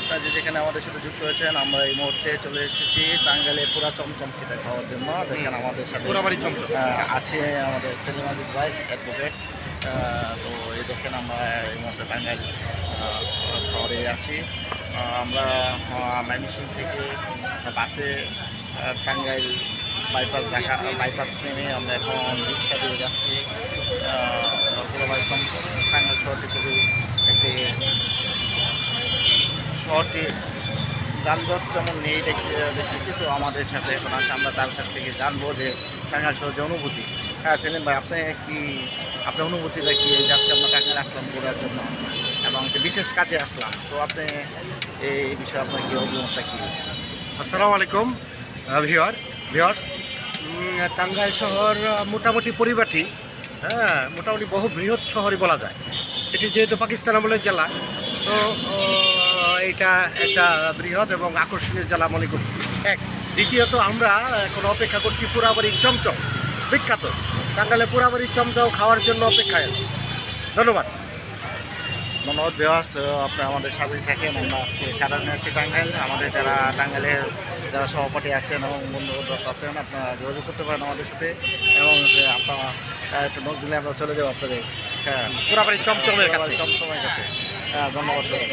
আপনারা যেখানে আমাদের সাথে যুক্ত হয়েছেন, আমরা এই মুহূর্তে চলে এসেছি টাঙ্গাইলে পুরা চমচম খেতে খাওয়ার জন্য। দেখেন আমাদের সাথে পুরাবাড়ি চমচম আছে আমাদের সেলিম আজিজ ভাই, অ্যাডভোকেট। তো এই দেখেন আমরা এই মুহূর্তে টাঙ্গাইল শহরে আছি। আমরা ময়মনসিংহ থেকে বাসে টাঙ্গাইল ঢাকা বাইপাস নেমে আমরা এখন রিক্সা দিয়ে যাচ্ছি পুরাবাড়ি চমচম। টাঙ্গাইল শহরটি খুবই একটি শহরটি যানজট তেমন নেই দেখতেছি। তো আমাদের সাথে এখন আছে, আমরা তার কাছ থেকে জানবো যে টাঙ্গাইল শহর যে অনুভূতি। হ্যাঁ সেলিম ভাই, আপনি কি আপনার অনুভূতিটা কি? এই যে আজকে আমরা টাঙ্গাইল আসলাম ঘোরার জন্য এবং যে বিশেষ কাজে আসলাম, তো আপনি এই বিষয়ে আপনার কি অভিমতটা কী? আসসালামু আলাইকুম ভিউয়ার্স। টাঙ্গাইল শহর মোটামুটি পরিপাটি, হ্যাঁ মোটামুটি বহু বৃহৎ শহরই বলা যায়। এটি যেহেতু পাকিস্তান আমলের জেলা, তো এটা একটা বৃহৎ এবং আকর্ষণীয় জেলা মনে করি। এক, দ্বিতীয়ত আমরা এখন অপেক্ষা করছি পুরাবাড়ির চমচম, বিখ্যাত টাঙ্গাইলে পুরাবাড়ির চমচম খাওয়ার জন্য অপেক্ষায় আছি। ধন্যবাদ। ধন্যবাদ ভিউয়ার্স, আপনি আমাদের সাথেই থাকেন। আমরা আজকে সারাদিন আছি টাঙ্গাইল। আমাদের যারা টাঙ্গাইলের যারা সহপাঠী আছেন এবং বন্ধুবান্ধব আছেন, আপনারা যোগাযোগ করতে পারেন আমাদের সাথে এবং আপনারা একটু নোট দিলে আমরা চলে যাবো আপনাদের পুরাবাড়ির চমচমের কাছে। চমচমের কাছে। হ্যাঁ ধন্যবাদ সবাই।